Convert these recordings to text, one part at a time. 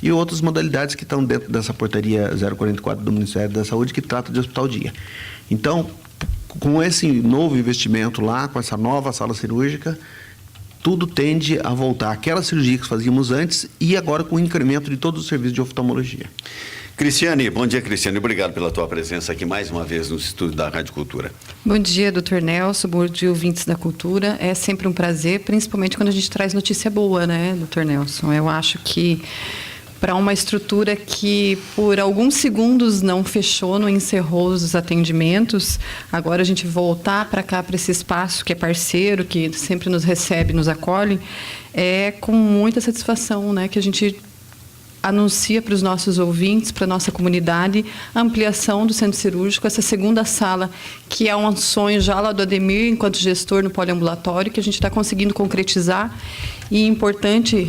e outras modalidades que estão dentro dessa portaria 044 do Ministério da Saúde, que trata de hospital-dia. Então, com esse novo investimento lá, com essa nova sala cirúrgica, tudo tende a voltar àquela cirurgia que fazíamos antes e agora com o incremento de todos os serviços de oftalmologia. Cristiane, bom dia, Cristiane. Obrigado pela tua presença aqui mais uma vez no estúdio da Rádio Cultura. Bom dia, doutor Nelson. Bom dia, ouvintes da Cultura. É sempre um prazer, principalmente quando a gente traz notícia boa, né, doutor Nelson? Eu acho que para uma estrutura que por alguns segundos não fechou, não encerrou os atendimentos, agora a gente voltar para cá, para esse espaço que é parceiro, que sempre nos recebe, nos acolhe, é com muita satisfação, né, que a gente anuncia para os nossos ouvintes, para a nossa comunidade, a ampliação do centro cirúrgico, essa segunda sala, que é um sonho já lá do Ademir, enquanto gestor no poliambulatório, que a gente está conseguindo concretizar. E é importante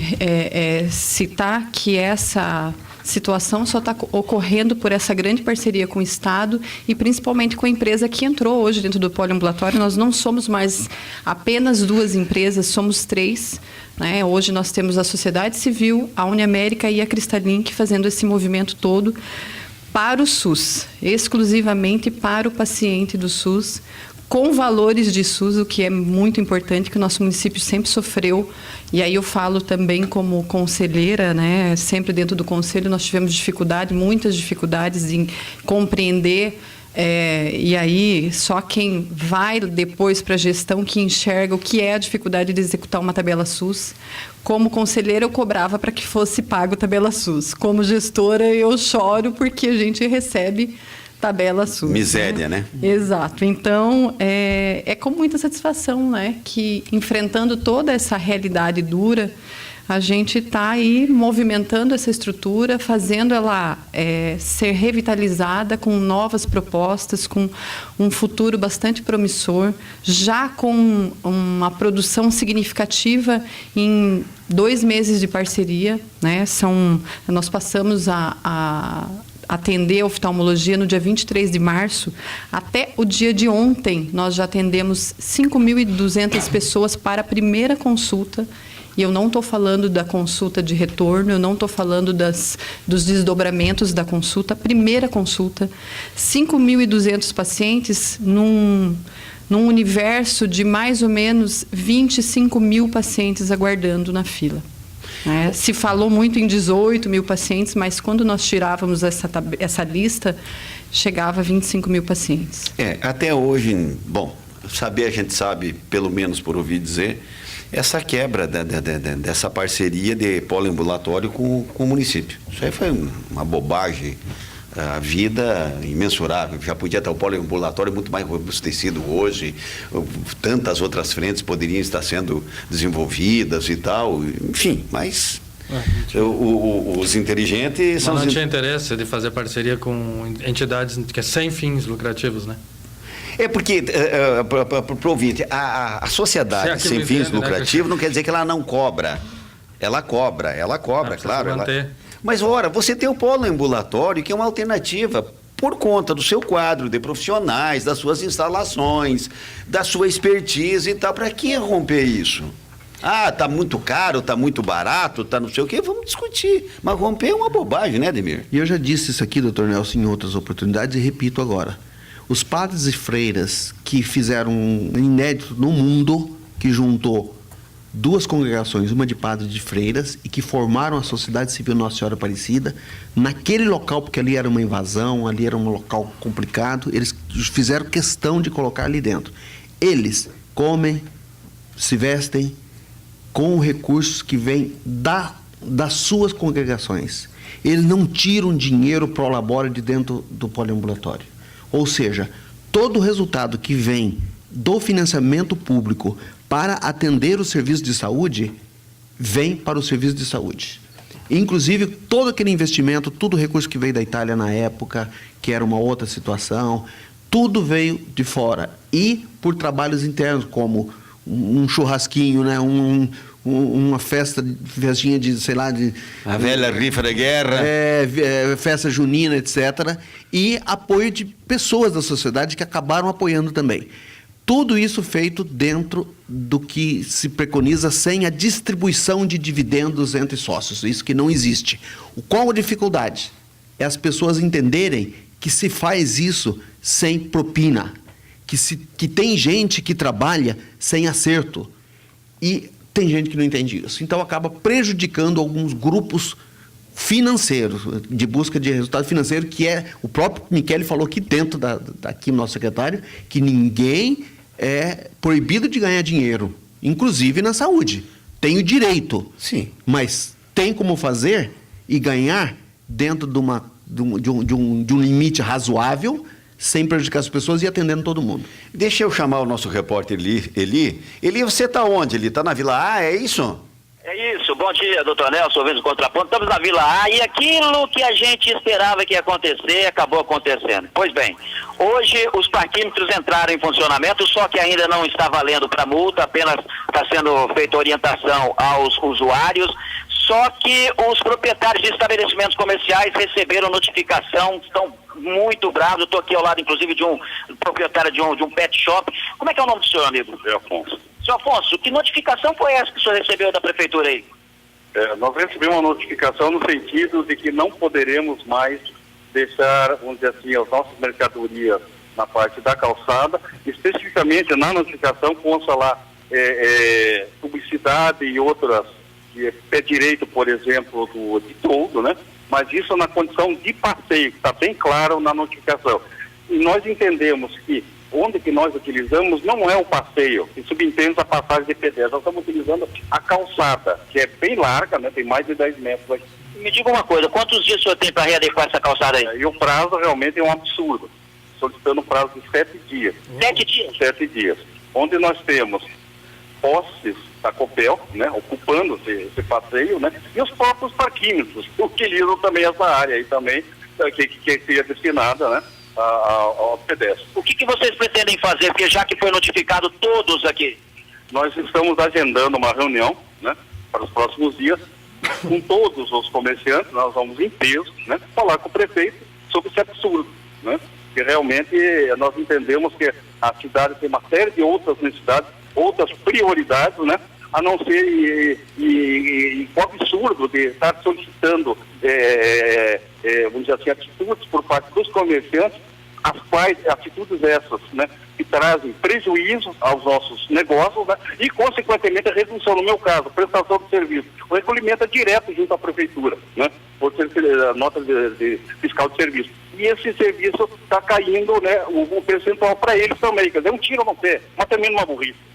citar que essa situação só está ocorrendo por essa grande parceria com o Estado e principalmente com a empresa que entrou hoje dentro do poliambulatório. Nós não somos mais apenas 2 empresas, somos 3. Né? Hoje nós temos a Sociedade Civil, a Uniamérica e a Cristalink fazendo esse movimento todo para o SUS, exclusivamente para o paciente do SUS, com valores de SUS, o que é muito importante, que o nosso município sempre sofreu. E aí eu falo também como conselheira, né? Sempre dentro do conselho nós tivemos dificuldade, muitas dificuldades em compreender. E aí, só quem vai depois para a gestão que enxerga o que é a dificuldade de executar uma tabela SUS. Como conselheira, eu cobrava para que fosse pago tabela SUS. Como gestora, eu choro porque a gente recebe tabela SUS. Miséria, né? Exato. Então, é com muita satisfação, né, que enfrentando toda essa realidade dura, a gente está aí movimentando essa estrutura, fazendo ela ser revitalizada com novas propostas, com um futuro bastante promissor, já com uma produção significativa em 2 meses de parceria, né? Nós passamos a atender a oftalmologia no dia 23 de março. Até o dia de ontem, nós já atendemos 5.200 pessoas para a primeira consulta. E eu não estou falando da consulta de retorno, eu não estou falando dos desdobramentos da consulta. Primeira consulta, 5.200 pacientes num universo de mais ou menos 25 mil pacientes aguardando na fila. Se falou muito em 18 mil pacientes, mas quando nós tirávamos essa lista, chegava a 25 mil pacientes. Até hoje, bom, a gente sabe, pelo menos por ouvir dizer, essa quebra dessa parceria de poliambulatório com o município. Isso aí foi uma bobagem. A vida imensurável, já podia estar o poliambulatório muito mais robustecido hoje, tantas outras frentes poderiam estar sendo desenvolvidas e tal, enfim, mas os inteligentes são... Mas não tinha interesse de fazer parceria com entidades que é sem fins lucrativos, né? Porque, para o ouvinte, a sociedade sem fins lucrativos não quer dizer que ela não cobra. Ela cobra, claro. Mas, ora, você tem o poliambulatório, que é uma alternativa por conta do seu quadro de profissionais, das suas instalações, da sua expertise e tal. Para que romper isso? Tá muito caro, tá muito barato, tá não sei o quê, vamos discutir. Mas romper é uma bobagem, né, Ademir? E eu já disse isso aqui, doutor Nelson, em outras oportunidades e repito agora. Os padres e freiras que fizeram um inédito no mundo, que juntou 2 congregações, uma de padres e de freiras, e que formaram a Sociedade Civil Nossa Senhora Aparecida, naquele local, porque ali era uma invasão, ali era um local complicado, eles fizeram questão de colocar ali dentro. Eles comem, se vestem com recursos que vêm das suas congregações. Eles não tiram dinheiro pro labore de dentro do poliambulatório. Ou seja, todo o resultado que vem do financiamento público para atender o serviço de saúde, vem para o serviço de saúde. Inclusive, todo aquele investimento, todo o recurso que veio da Itália na época, que era uma outra situação, tudo veio de fora. E por trabalhos internos, como um churrasquinho, né? Uma festinha de, sei lá... A velha rifa da guerra. Festa junina, etc. E apoio de pessoas da sociedade que acabaram apoiando também. Tudo isso feito dentro do que se preconiza sem a distribuição de dividendos entre sócios. Isso que não existe. Qual a dificuldade? É as pessoas entenderem que se faz isso sem propina. Que tem gente que trabalha sem acerto. E tem gente que não entende isso. Então acaba prejudicando alguns grupos financeiros, de busca de resultado financeiro, que é o próprio Michele falou aqui dentro daqui, nosso secretário, que ninguém é proibido de ganhar dinheiro, inclusive na saúde. Tem o direito, sim, mas tem como fazer e ganhar dentro de um limite razoável, sem prejudicar as pessoas e atendendo todo mundo. Deixa eu chamar o nosso repórter Eli. Eli, você está onde? Ele está na Vila A, é isso? É isso, bom dia, doutor Nelson, ouvindo o Contraponto. Estamos na Vila A e aquilo que a gente esperava que ia acontecer, acabou acontecendo. Pois bem, hoje os parquímetros entraram em funcionamento, só que ainda não está valendo para multa, apenas está sendo feita orientação aos usuários. Só que os proprietários de estabelecimentos comerciais receberam notificação, estão muito bravos. Eu estou aqui ao lado, inclusive, de um proprietário de um pet shop. Como é que é o nome do senhor, amigo? Zé Afonso. Senhor Afonso, que notificação foi essa que o senhor recebeu da prefeitura aí? Nós recebemos uma notificação no sentido de que não poderemos mais deixar, vamos dizer assim, as nossas mercadorias na parte da calçada. Especificamente na notificação consta lá publicidade e outras, pé direito, por exemplo, de todo, né? Mas isso na condição de passeio, que está bem claro na notificação. E nós entendemos que onde que nós utilizamos não é o passeio, que subentende a passagem de pedestre. Nós estamos utilizando a calçada, que é bem larga, né? Tem mais de 10 metros aqui. Me diga uma coisa, quantos dias o senhor tem para readequar essa calçada aí? E o prazo realmente é um absurdo, solicitando um prazo de 7 dias. 7 dias? 7 dias. Onde nós temos postes da Copel, né, ocupando esse passeio, né, e os próprios parquímetros utilizam também essa área aí também, que seria destinada, né, ao pedestre. O que vocês pretendem fazer, porque já que foi notificado todos aqui? Nós estamos agendando uma reunião, né, para os próximos dias, com todos os comerciantes. Nós vamos em peso, né, falar com o prefeito sobre esse absurdo, né, que realmente nós entendemos que a cidade tem uma série de outras necessidades, outras prioridades, né, a não ser o absurdo de estar solicitando, vamos dizer assim, atitudes por parte dos comerciantes, as quais atitudes essas, né, que trazem prejuízo aos nossos negócios, né, e, consequentemente, a redução, no meu caso, prestação de serviço. O recolhimento é direto junto à prefeitura, né, por ser a nota de fiscal de serviço. E esse serviço está caindo, né, o percentual para eles também, quer dizer, um tiro no pé, mas também numa burrice.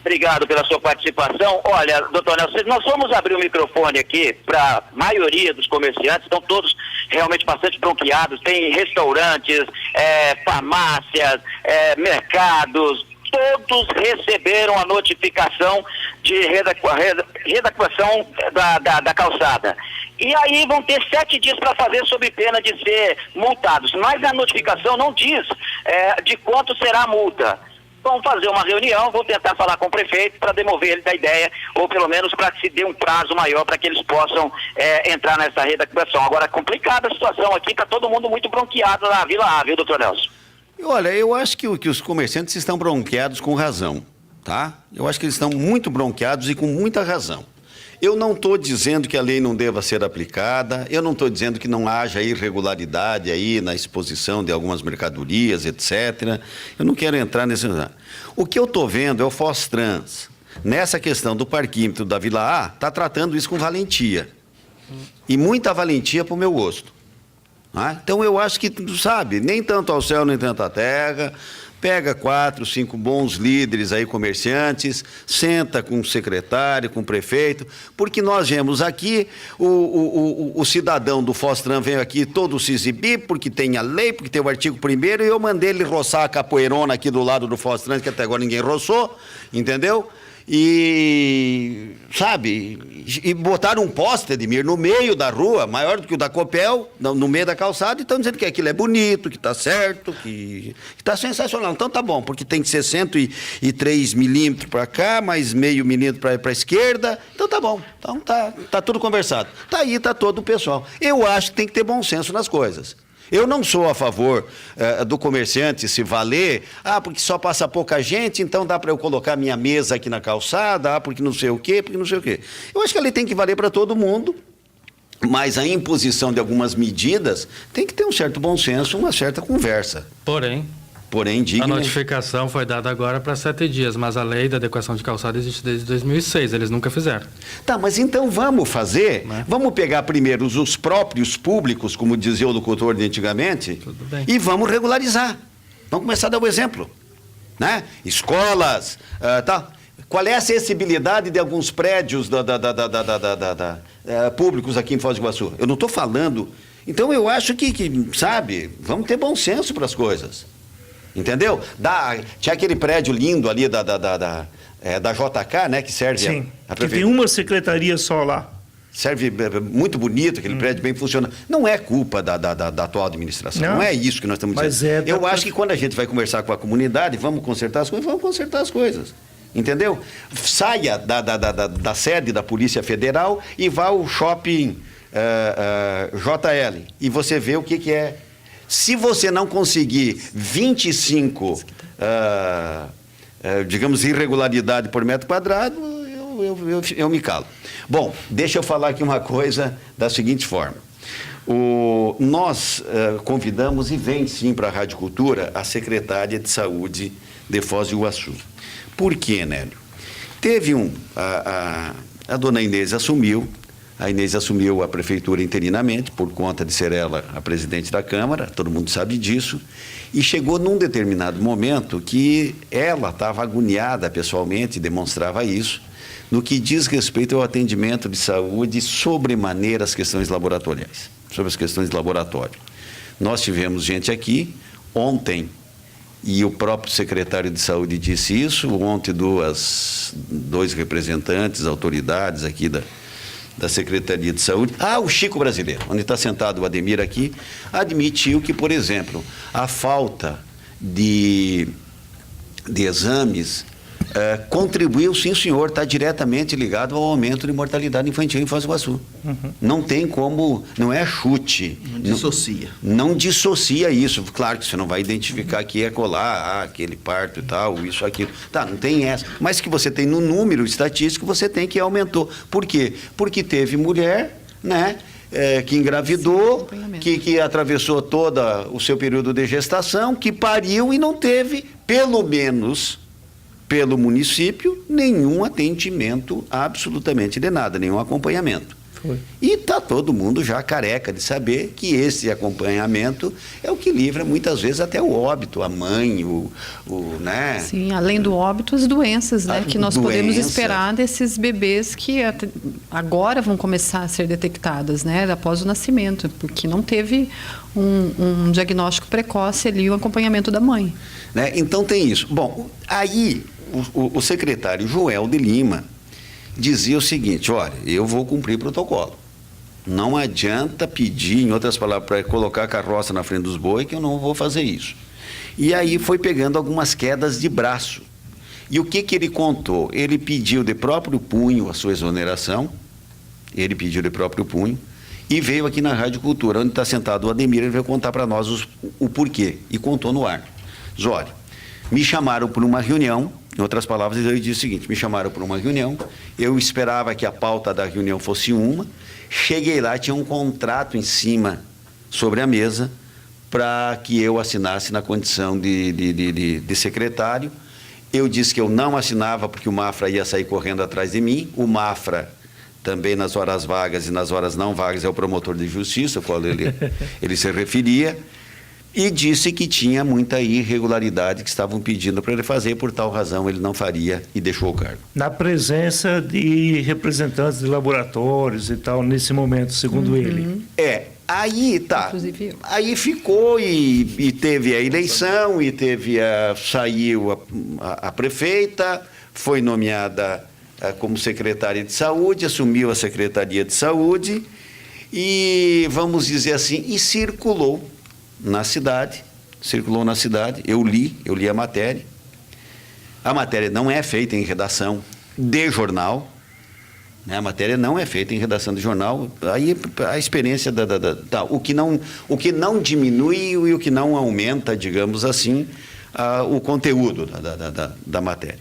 Obrigado pela sua participação. Olha, doutor Nelson, nós vamos abrir o microfone aqui para a maioria dos comerciantes, estão todos realmente bastante bronqueados, tem restaurantes, farmácias, mercados, todos receberam a notificação de readequação da calçada. E aí vão ter 7 dias para fazer sob pena de ser multados, mas a notificação não diz de quanto será a multa. Vamos fazer uma reunião, vou tentar falar com o prefeito para demover ele da ideia, ou pelo menos para que se dê um prazo maior para que eles possam entrar nessa readequação. Agora, complicada a situação aqui, está todo mundo muito bronqueado na Vila A, viu, doutor Nelson? Olha, eu acho que os comerciantes estão bronqueados com razão, tá? Eu acho que eles estão muito bronqueados e com muita razão. Eu não estou dizendo que a lei não deva ser aplicada, eu não estou dizendo que não haja irregularidade aí na exposição de algumas mercadorias, etc. Eu não quero entrar nesse... O que eu estou vendo é o Fostrans, nessa questão do parquímetro da Vila A, está tratando isso com valentia. E muita valentia para o meu gosto. Né? Então eu acho que, sabe, nem tanto ao céu, nem tanto à terra... Pega 4, 5 bons líderes aí, comerciantes, senta com o secretário, com o prefeito, porque nós vemos aqui, o cidadão do Fostran veio aqui todo se exibir, porque tem a lei, porque tem o artigo 1º, e eu mandei ele roçar a capoeirona aqui do lado do Fostran, que até agora ninguém roçou, entendeu? E, sabe, e botaram um poste, Edmir, no meio da rua, maior do que o da Copel, no meio da calçada, e estão dizendo que aquilo é bonito, que está certo, que está sensacional. Então tá bom, porque tem que ser 103 milímetros para cá, mais meio milímetro para a esquerda, então tá bom. Então tá tudo conversado. Tá aí, tá todo o pessoal. Eu acho que tem que ter bom senso nas coisas. Eu não sou a favor do comerciante se valer, porque só passa pouca gente, então dá para eu colocar minha mesa aqui na calçada, porque não sei o quê, porque não sei o quê. Eu acho que a lei tem que valer para todo mundo, mas a imposição de algumas medidas tem que ter um certo bom senso, uma certa conversa. Porém, digna. A notificação foi dada agora para 7 dias, mas a lei da adequação de calçada existe desde 2006, eles nunca fizeram. Tá, mas então vamos fazer, Né? Vamos pegar primeiro os próprios públicos, como dizia o locutor de antigamente, Tudo bem. e vamos regularizar. Vamos começar a dar o exemplo. Né? Escolas, tal. Qual é a acessibilidade de alguns prédios públicos aqui em Foz do Iguaçu? Eu não estou falando. Então eu acho que, sabe, vamos ter bom senso para as coisas. Entendeu? Tinha aquele prédio lindo ali da JK, né? Que serve Sim, que tem uma secretaria só lá. Serve muito bonito, aquele prédio bem funcionando. Não é culpa da atual administração, não é isso que nós estamos dizendo. Eu acho que quando a gente vai conversar com a comunidade, vamos consertar as coisas. Entendeu? Saia da sede da Polícia Federal e vá ao shopping JL. E você vê o que é. Se você não conseguir 25, digamos, irregularidade por metro quadrado, eu me calo. Bom, deixa eu falar aqui uma coisa da seguinte forma. Nós convidamos, e vem sim para a Rádio Cultura, a secretária de Saúde de Foz do Iguaçu. Por quê, Nélio? Teve a dona Inês assumiu. A Inês assumiu a prefeitura interinamente, por conta de ser ela a presidente da Câmara, todo mundo sabe disso, e chegou num determinado momento que ela estava agoniada pessoalmente, demonstrava isso, no que diz respeito ao atendimento de saúde, sobremaneira as questões laboratoriais, sobre as questões de laboratório. Nós tivemos gente aqui ontem, e o próprio secretário de Saúde disse isso, ontem dois representantes, autoridades aqui da Secretaria de Saúde, o Chico Brasileiro, onde está sentado o Ademir aqui, admitiu que, por exemplo, a falta de exames contribuiu, sim senhor, está diretamente ligado ao aumento de mortalidade infantil em Foz do Iguaçu. Não tem como, não é chute. Não dissocia. Não dissocia isso. Claro que você não vai identificar que é colar, aquele parto e tal, isso, aquilo. Tá, não tem essa. Mas que você tem no número estatístico, você tem que aumentou. Por quê? Porque teve mulher, né? Que engravidou, que atravessou todo o seu período de gestação, que pariu e não teve, pelo menos pelo município, nenhum atendimento absolutamente de nada, nenhum acompanhamento. Foi. E está todo mundo já careca de saber que esse acompanhamento é o que livra muitas vezes até o óbito, a mãe, né? Sim, além do óbito, as doenças, né? Que nós podemos esperar desses bebês que agora vão começar a ser detectadas, né? Após o nascimento, porque não teve um diagnóstico precoce ali, o acompanhamento da mãe. Né? Então tem isso. Bom, aí o secretário Joel de Lima dizia o seguinte: olha, eu vou cumprir protocolo. Não adianta pedir, em outras palavras, para colocar a carroça na frente dos bois, que eu não vou fazer isso. E aí foi pegando algumas quedas de braço. E o que ele contou? Ele pediu de próprio punho a sua exoneração, e veio aqui na Rádio Cultura, onde está sentado o Ademir, ele veio contar para nós o porquê, e contou no ar. Zório, me chamaram por uma reunião, em outras palavras, ele disse o seguinte: me chamaram por uma reunião, eu esperava que a pauta da reunião fosse uma, cheguei lá, tinha um contrato em cima, sobre a mesa, para que eu assinasse na condição de secretário. Eu disse que eu não assinava porque o Mafra ia sair correndo atrás de mim. O Mafra, também nas horas vagas e nas horas não vagas, é o promotor de justiça, ao qual ele se referia. E disse que tinha muita irregularidade que estavam pedindo para ele fazer, por tal razão ele não faria e deixou o cargo. Na presença de representantes de laboratórios e tal, nesse momento, segundo ele. Aí tá. Inclusive, aí ficou e teve a eleição, e saiu a prefeita, foi nomeada como secretária de saúde, assumiu a Secretaria de Saúde e, vamos dizer assim, e circulou na cidade, eu li a matéria. A matéria não é feita em redação de jornal, A matéria não é feita em redação de jornal. Aí a experiência o que não diminui e o que não aumenta, digamos assim, o conteúdo da matéria.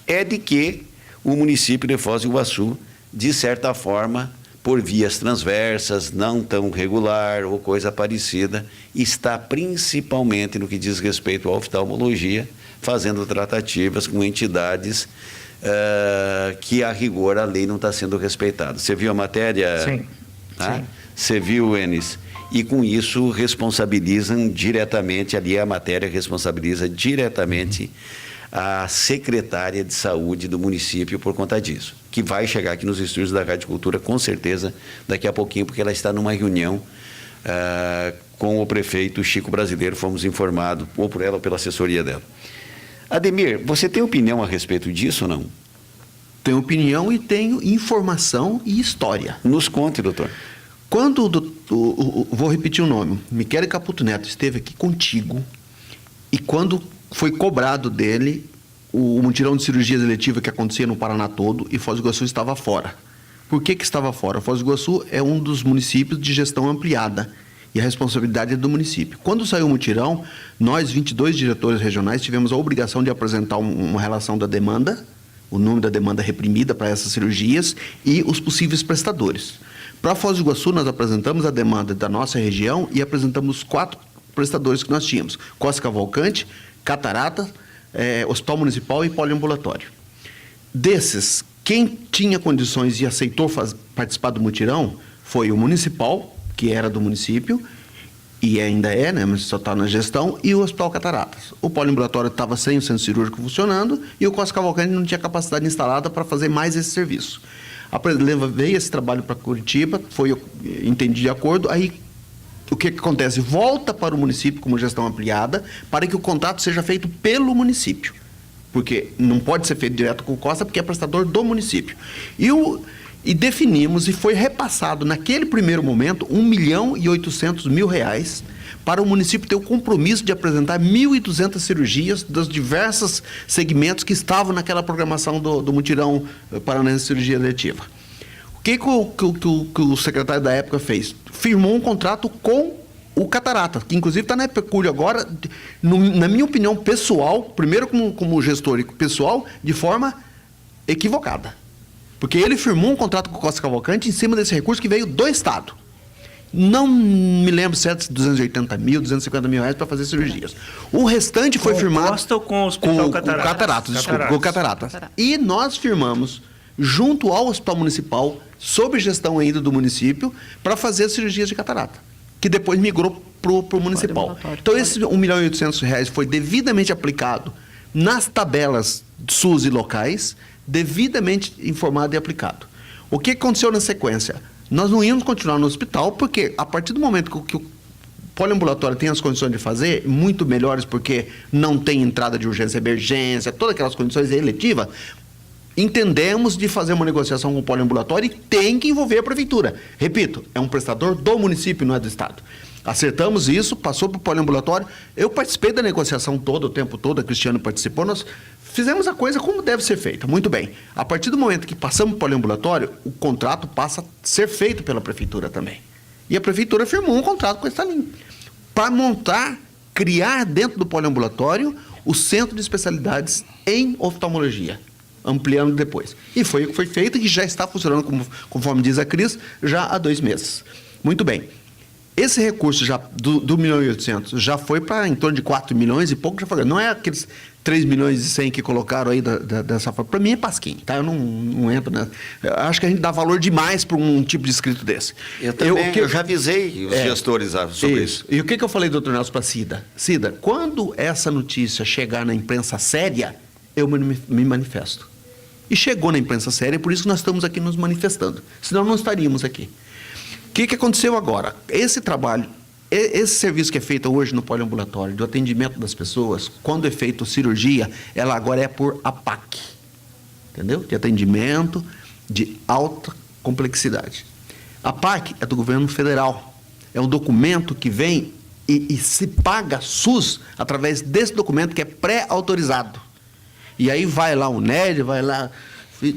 É de que o município de Foz do Iguaçu, de certa forma, por vias transversas, não tão regular ou coisa parecida, está principalmente no que diz respeito à oftalmologia, fazendo tratativas com entidades que, a rigor, a lei não está sendo respeitada. Você viu a matéria? Sim. Tá? Sim. Você viu, Enes? E com isso responsabilizam diretamente, ali a matéria responsabiliza diretamente a secretária de saúde do município por conta disso, que vai chegar aqui nos estúdios da Rádio Cultura, com certeza, daqui a pouquinho, porque ela está numa reunião com o prefeito Chico Brasileiro, fomos informados, ou por ela ou pela assessoria dela. Ademir, você tem opinião a respeito disso ou não? Tenho opinião e tenho informação e história. Nos conte, doutor. Quando vou repetir o nome, Michele Caputo Neto esteve aqui contigo, e quando foi cobrado dele o mutirão de cirurgias eletivas que acontecia no Paraná todo, e Foz do Iguaçu estava fora. Por que estava fora? Foz do Iguaçu é um dos municípios de gestão ampliada, e a responsabilidade é do município. Quando saiu o mutirão, nós, 22 diretores regionais, tivemos a obrigação de apresentar uma relação da demanda, o número da demanda reprimida para essas cirurgias e os possíveis prestadores. Para Foz do Iguaçu, nós apresentamos a demanda da nossa região e apresentamos 4 prestadores que nós tínhamos: Costa Cavalcante, Catarata, Hospital Municipal e Poliambulatório. Desses, quem tinha condições e aceitou participar do mutirão foi o municipal, que era do município, e ainda é, né, mas só está na gestão, e o Hospital Cataratas. O poliambulatório estava sem o centro cirúrgico funcionando e o Costa Cavalcante não tinha capacidade instalada para fazer mais esse serviço. Levei esse trabalho para Curitiba, entendi de acordo, aí o que acontece? Volta para o município como gestão ampliada para que o contrato seja feito pelo município, porque não pode ser feito direto com o Costa, porque é prestador do município. E definimos, e foi repassado naquele primeiro momento, R$1.800.000 para o município ter o compromisso de apresentar 1.200 cirurgias dos diversos segmentos que estavam naquela programação do mutirão paranaense de cirurgia eletiva. O que o secretário da época fez? Firmou um contrato com o Catarata, que inclusive está na Epecúlio agora, na minha opinião pessoal, primeiro como gestor pessoal, de forma equivocada. Porque ele firmou um contrato com o Costa Cavalcante em cima desse recurso que veio do Estado. Não me lembro certo se R$280 mil, R$250.000 para fazer cirurgias. O restante foi firmado... Com o Costa ou com o Hospital Cataratas? Com o Cataratas, desculpa, com o Cataratas. E nós firmamos, junto ao Hospital Municipal, sob gestão ainda do município, para fazer as cirurgias de catarata, que depois migrou para o municipal. Então, esse R$1.800.000 foi devidamente aplicado nas tabelas SUS e locais, devidamente informado e aplicado. O que aconteceu na sequência? Nós não íamos continuar no hospital, porque a partir do momento que o poliambulatório tem as condições de fazer, muito melhores, porque não tem entrada de urgência e emergência, todas aquelas condições eletivas, entendemos de fazer uma negociação com o poliambulatório e tem que envolver a prefeitura. Repito, é um prestador do município, não é do Estado. Acertamos isso, passou para o poliambulatório. Eu participei da negociação todo o tempo todo, a Cristiano participou, nós fizemos a coisa como deve ser feita. Muito bem. A partir do momento que passamos para o poliambulatório, o contrato passa a ser feito pela prefeitura também. E a prefeitura firmou um contrato com a Estalim para criar dentro do poliambulatório o centro de especialidades em oftalmologia, ampliando depois. E foi o que foi feito e já está funcionando, conforme diz a Cris, já há 2 meses. Muito bem. Esse recurso já do 1.800.000 já foi para em torno de 4 milhões e pouco, já foi. Não é aqueles 3 milhões e 100 que colocaram aí dessa forma. Para mim é pasquim, tá? Eu não entro nessa. Acho que a gente dá valor demais para um tipo de escrito desse. Eu já avisei os gestores sobre isso. E o que eu falei, doutor Nelson, para Cida? Cida, quando essa notícia chegar na imprensa séria, eu me manifesto. E chegou na imprensa séria, por isso que nós estamos aqui nos manifestando. Senão não estaríamos aqui. O que aconteceu agora? Esse trabalho, esse serviço que é feito hoje no poliambulatório, do atendimento das pessoas, quando é feito cirurgia, ela agora é por APAC, entendeu? De atendimento de alta complexidade. A APAC é do governo federal, é um documento que vem e se paga SUS através desse documento que é pré-autorizado. E aí vai lá o NED, vai lá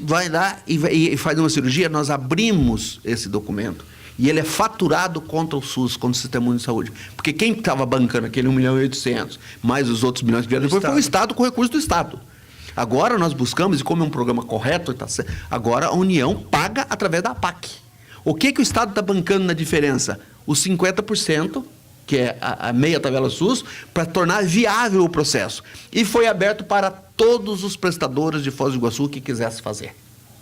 vai lá e faz uma cirurgia, nós abrimos esse documento. E ele é faturado contra o SUS, contra o Sistema Único de Saúde. Porque quem estava bancando aquele 1.800.000, mais os outros milhões que vieram depois, foi o Estado com recurso do Estado. Agora nós buscamos, e como é um programa correto, agora a União paga através da APAC. O que o Estado está bancando na diferença? Os 50%, que é a meia tabela SUS, para tornar viável o processo. E foi aberto para todos os prestadores de Foz do Iguaçu que quisessem fazer.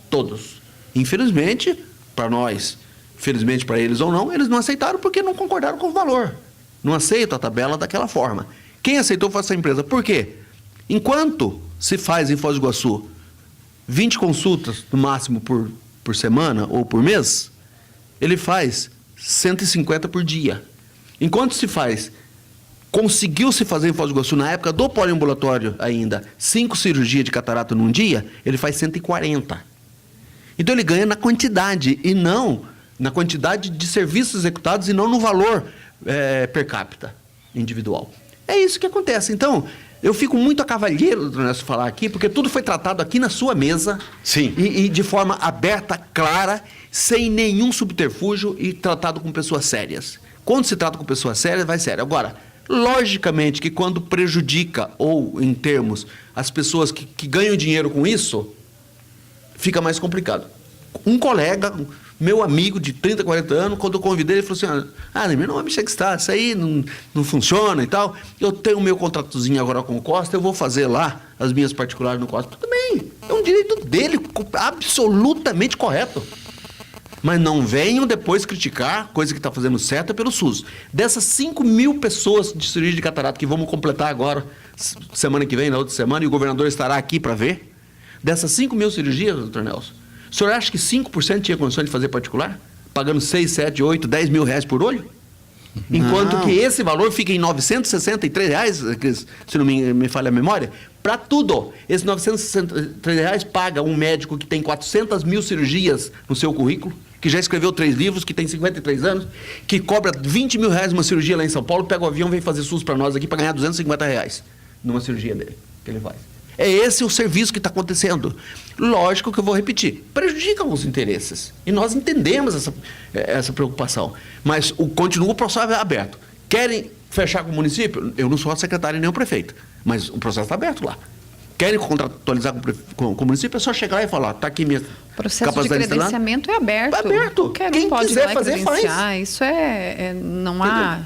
Todos. Infelizmente, para nós, felizmente para eles ou não, eles não aceitaram porque não concordaram com o valor. Não aceitam a tabela daquela forma. Quem aceitou foi essa empresa. Por quê? Enquanto se faz em Foz do Iguaçu 20 consultas, no máximo, por semana ou por mês, ele faz 150 por dia. Enquanto conseguiu-se fazer em Foz do Iguaçu, na época do poliambulatório ainda, 5 cirurgias de catarata num dia, ele faz 140. Então ele ganha na quantidade e não na quantidade de serviços executados e não no valor per capita individual. É isso que acontece. Então, eu fico muito a cavalheiro, doutor Nelson, falar aqui, porque tudo foi tratado aqui na sua mesa. Sim. E de forma aberta, clara, sem nenhum subterfúgio e tratado com pessoas sérias. Quando se trata com pessoas sérias, vai sério. Agora, logicamente que quando prejudica, ou em termos, as pessoas que ganham dinheiro com isso, fica mais complicado. Um colega, meu amigo de 30, 40 anos, quando eu convidei, ele falou assim, Ademir, não vai mexer que está, isso aí não funciona e tal. Eu tenho o meu contratozinho agora com o Costa, eu vou fazer lá as minhas particulares no Costa. Tudo bem, é um direito dele, absolutamente correto. Mas não venham depois criticar coisa que está fazendo certo pelo SUS. Dessas 5 mil pessoas de cirurgia de catarata que vamos completar agora, semana que vem, na outra semana, e o governador estará aqui para ver, dessas 5 mil cirurgias, doutor Nelson, o senhor acha que 5% tinha condições de fazer particular? Pagando 6, 7, 8, 10 mil reais por olho? Enquanto que esse valor fica em R$ 963 reais, se não me falha a memória, para tudo. Esses R$ 963 reais paga um médico que tem 400 mil cirurgias no seu currículo, que já escreveu 3 livros, que tem 53 anos, que cobra 20 mil reais uma cirurgia lá em São Paulo, pega o avião e vem fazer SUS para nós aqui para ganhar 250 reais numa cirurgia dele, que ele faz. É esse o serviço que está acontecendo. Lógico que eu vou repetir, prejudica alguns interesses. E nós entendemos essa preocupação. Mas continua o processo aberto. Querem fechar com o município? Eu não sou a secretária nem o prefeito, mas o processo está aberto lá. Querem contratualizar com o município? É só chegar lá e falar, está aqui minha capacidade de credenciamento é aberto. É aberto. Quem pode quiser fazer, faz. Isso não há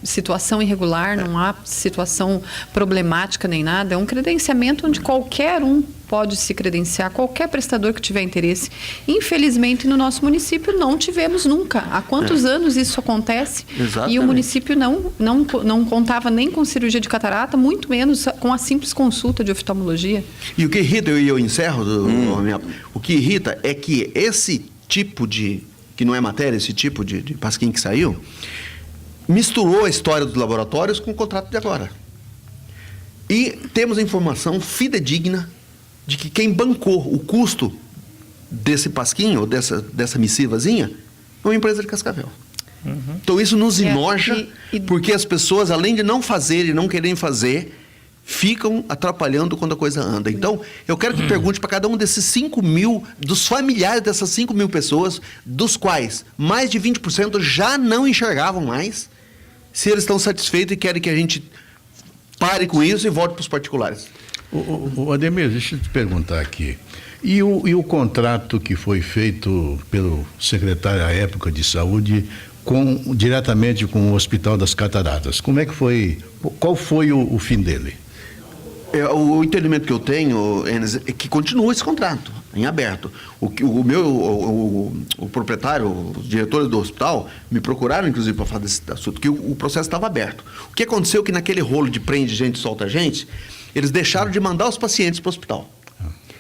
situação irregular, não há situação problemática nem nada. É um credenciamento onde qualquer um pode se credenciar, qualquer prestador que tiver interesse. Infelizmente, no nosso município, não tivemos nunca. Há quantos anos isso acontece? Exatamente. E o município não contava nem com cirurgia de catarata, muito menos com a simples consulta de oftalmologia. E o que irrita, e eu encerro, o que irrita é que esse tipo que não é matéria, esse tipo de pasquim que saiu, misturou a história dos laboratórios com o contrato de agora. E temos a informação fidedigna de que quem bancou o custo desse pasquinho, ou dessa missivazinha, é uma empresa de Cascavel. Uhum. Então isso nos enoja, porque as pessoas, além de não fazer e não querem fazer, ficam atrapalhando quando a coisa anda. Então, eu quero que pergunte para cada um desses 5 mil, dos familiares dessas 5 mil pessoas, dos quais mais de 20% já não enxergavam mais, se eles estão satisfeitos e querem que a gente pare com isso e volte para os particulares. O Ademir, deixa eu te perguntar aqui. E o contrato que foi feito pelo secretário à época de saúde diretamente com o Hospital das Cataratas? Como é que foi? Qual foi o fim dele? O entendimento que eu tenho, Enes, é que continua esse contrato em aberto. O proprietário, os diretores do hospital, me procuraram, inclusive, para falar desse assunto, que o processo estava aberto. O que aconteceu é que naquele rolo de prende gente, solta gente, eles deixaram de mandar os pacientes para o hospital.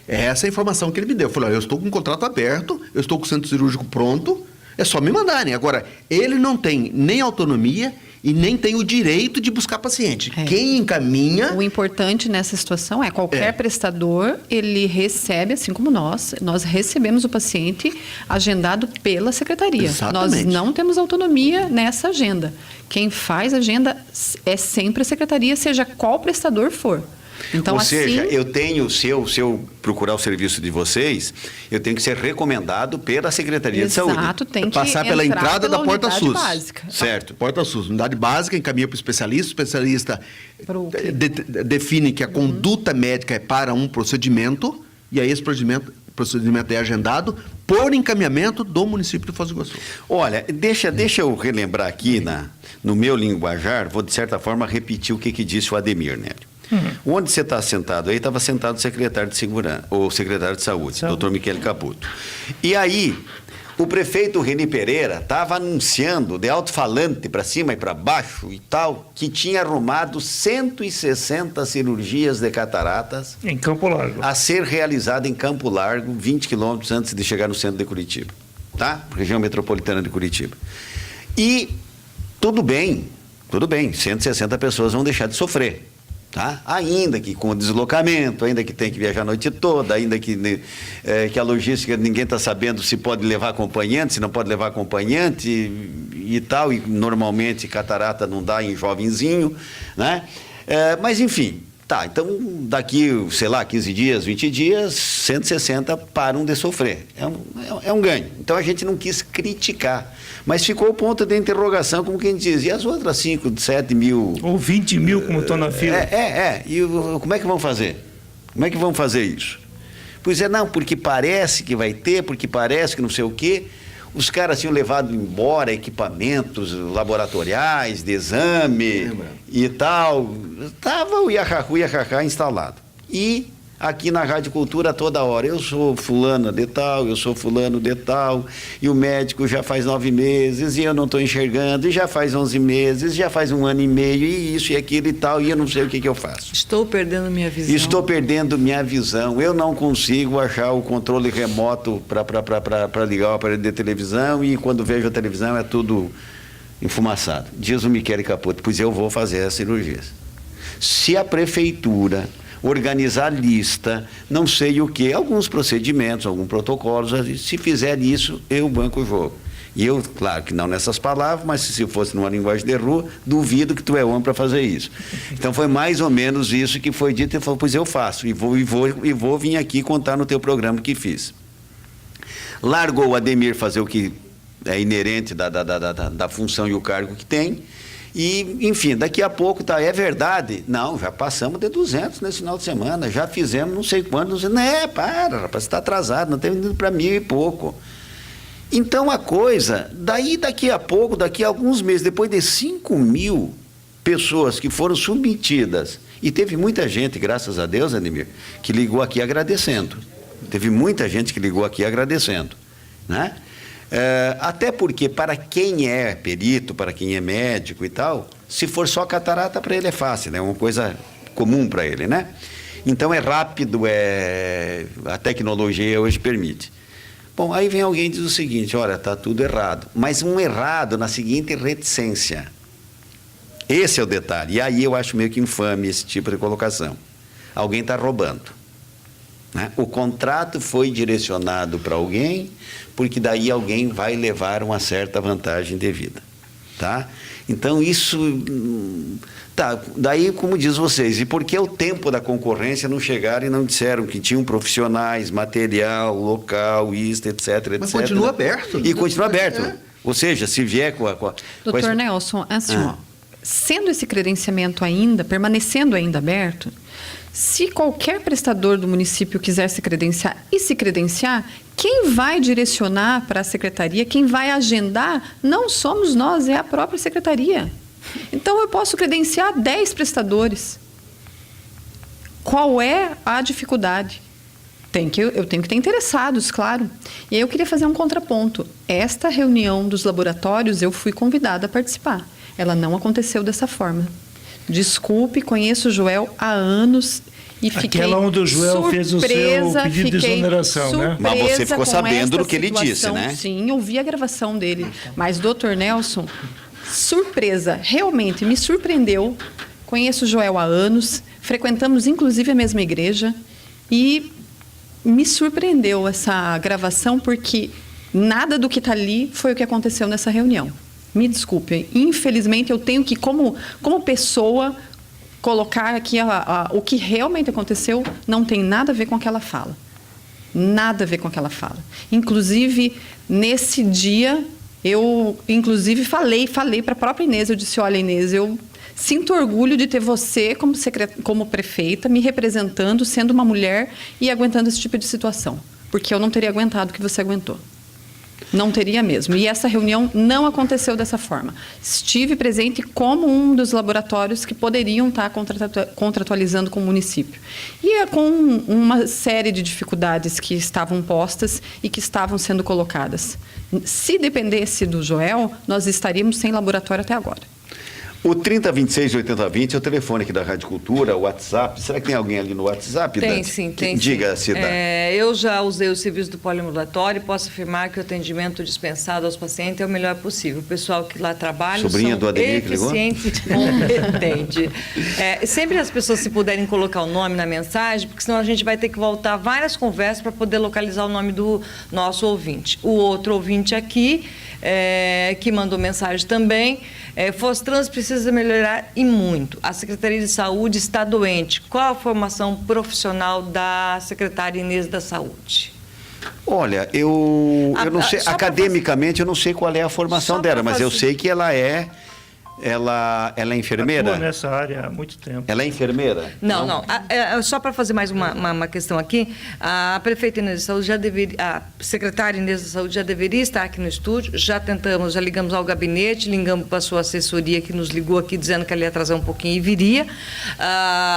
Essa é a informação que ele me deu. Eu falei, eu estou com o contrato aberto, eu estou com o centro cirúrgico pronto, é só me mandarem. Agora, ele não tem nem autonomia e nem tem o direito de buscar paciente. Quem encaminha... O importante nessa situação é qualquer prestador, ele recebe, assim como nós recebemos o paciente agendado pela secretaria. Exatamente. Nós não temos autonomia nessa agenda. Quem faz a agenda é sempre a secretaria, seja qual prestador for. Então, Ou seja, assim, eu tenho, se eu procurar o serviço de vocês, eu tenho que ser recomendado pela Secretaria de Saúde. Exato, tem que Passar pela entrada da porta unidade SUS. básica. Certo. Porta SUS, unidade básica, encaminha para o especialista define que a conduta médica é para um procedimento, e aí esse procedimento é agendado por encaminhamento do município de Foz do Iguaçu. Olha, deixa eu relembrar aqui no meu linguajar, vou de certa forma repetir o que disse o Ademir, Nélio. Onde você está sentado aí, estava sentado o secretário de Segurança, ou secretário de Saúde, doutor Michele Caputo. E aí, o prefeito Reni Pereira estava anunciando de alto-falante para cima e para baixo e tal, que tinha arrumado 160 cirurgias de cataratas Em Campo Largo. a ser realizada em Campo Largo, 20 quilômetros antes de chegar no centro de Curitiba, tá? Região metropolitana de Curitiba. E tudo bem, 160 pessoas vão deixar de sofrer. Tá? Ainda que com o deslocamento, ainda que tem que viajar a noite toda, ainda que a logística ninguém está sabendo se pode levar acompanhante, se não pode levar acompanhante e tal, e normalmente catarata não dá em jovenzinho, né? Mas enfim, tá, então daqui, sei lá, 15 dias, 20 dias, 160 param de sofrer. É um ganho. Então a gente não quis criticar. Mas ficou o ponto de interrogação, como quem diz, e as outras 5, 7 mil... Ou 20 mil, como estão na fila. E como é que vão fazer? Como é que vão fazer isso? Pois não, porque parece que vai ter, porque parece que não sei o quê. Os caras tinham levado embora equipamentos laboratoriais, de exame e tal. Estava o Iahahá instalado. E aqui na Rádio Cultura toda hora, eu sou fulano de tal, eu sou fulano de tal, e o médico já faz 9 meses, e eu não estou enxergando, e já faz 11 meses, já faz 1 ano e meio, e isso e aquilo e tal, e eu não sei o que eu faço. Estou perdendo minha visão. Estou perdendo minha visão, eu não consigo achar o controle remoto para ligar o aparelho de televisão, e quando vejo a televisão é tudo enfumaçado. Diz o Michele Caputo, pois eu vou fazer as cirurgias. Se a prefeitura organizar lista, não sei o que, alguns procedimentos, alguns protocolos, se fizer isso, eu banco o jogo. E eu, claro que não nessas palavras, mas se fosse numa linguagem de rua, duvido que tu é homem para fazer isso. Então foi mais ou menos isso que foi dito, ele falou, pois eu faço, e vou vir aqui contar no teu programa que fiz. Largou o Ademir fazer o que é inerente da função e o cargo que tem. E, enfim, daqui a pouco, tá, é verdade? Não, já passamos de 200 nesse final de semana, já fizemos não sei quantos, para, rapaz, você está atrasado, não tem vindo para 1.000 e pouco. Então a coisa, daqui a pouco, daqui a alguns meses, depois de 5.000 pessoas que foram submetidas, e teve muita gente, graças a Deus, Ademir, que ligou aqui agradecendo. Teve muita gente que ligou aqui agradecendo, né? Até porque para quem é perito, para quem é médico e tal, se for só catarata, para ele é fácil, né? É uma coisa comum para ele, né? Então é rápido, a tecnologia hoje permite. Bom, aí vem alguém e diz o seguinte, olha, está tudo errado. Mas um errado na seguinte reticência. Esse é o detalhe. E aí eu acho meio que infame esse tipo de colocação. Alguém está roubando. Né? O contrato foi direcionado para alguém, porque daí alguém vai levar uma certa vantagem devida. Tá? Então, isso... Tá, daí, como diz vocês, e por que o tempo da concorrência não chegaram e não disseram que tinham profissionais, material, local, isto, etc, Mas etc. continua aberto. E continua aberto. Ou seja, se vier com a... Doutor Nelson, assim, sendo esse credenciamento ainda, permanecendo ainda aberto, se qualquer prestador do município quiser se credenciar e se credenciar, quem vai direcionar para a secretaria, quem vai agendar, não somos nós, é a própria secretaria. Então, eu posso credenciar 10 prestadores. Qual é a dificuldade? Eu tenho que ter interessados, claro. E aí eu queria fazer um contraponto. Esta reunião dos laboratórios, eu fui convidada a participar. Ela não aconteceu dessa forma. Desculpe, conheço o Joel há anos e fiquei Aquela onde o Joel fez o seu pedido de exoneração, né? Mas você ficou sabendo do que ele disse, né? Sim, eu vi a gravação dele. Mas, doutor Nelson, surpresa, realmente me surpreendeu. Conheço o Joel há anos, frequentamos inclusive a mesma igreja e me surpreendeu essa gravação porque nada do que está ali foi o que aconteceu nessa reunião. Me desculpem, infelizmente eu tenho que, como pessoa, colocar aqui o que realmente aconteceu não tem nada a ver com aquela fala. Nada a ver com aquela fala. Inclusive, nesse dia, eu falei para a própria Inês, eu disse, olha, Inês, eu sinto orgulho de ter você como prefeita, me representando, sendo uma mulher e aguentando esse tipo de situação. Porque eu não teria aguentado o que você aguentou. Não teria mesmo. E essa reunião não aconteceu dessa forma. Estive presente como um dos laboratórios que poderiam estar contratualizando com o município. E com uma série de dificuldades que estavam postas e que estavam sendo colocadas. Se dependesse do Joel, nós estaríamos sem laboratório até agora. O 3026-8020 é o telefone aqui da Rádio Cultura, o WhatsApp. Será que tem alguém ali no WhatsApp? Tem, Dante? sim. Tem, Diga, sim. Cida. Eu já usei o serviço do poliambulatório e posso afirmar que o atendimento dispensado aos pacientes é o melhor possível. O pessoal que lá trabalha Sobrinha do são Ademir que ligou? eficientes e competentes. Sempre as pessoas, se puderem colocar o nome na mensagem, porque senão a gente vai ter que voltar várias conversas para poder localizar o nome do nosso ouvinte. O outro ouvinte aqui, que mandou mensagem também, Fostrans precisa melhorar e muito. A Secretaria de Saúde está doente. Qual a formação profissional da secretária Inês da Saúde? Olha, eu não sei, academicamente eu não sei qual é a formação dela, mas eu sei que ela é enfermeira? Atua nessa área há muito tempo. Ela é enfermeira? Não. Só para fazer mais uma questão aqui, a prefeita Inês da Saúde a secretária Inês da Saúde já deveria estar aqui no estúdio, já ligamos ao gabinete, ligamos para a sua assessoria que nos ligou aqui dizendo que ela ia atrasar um pouquinho e viria.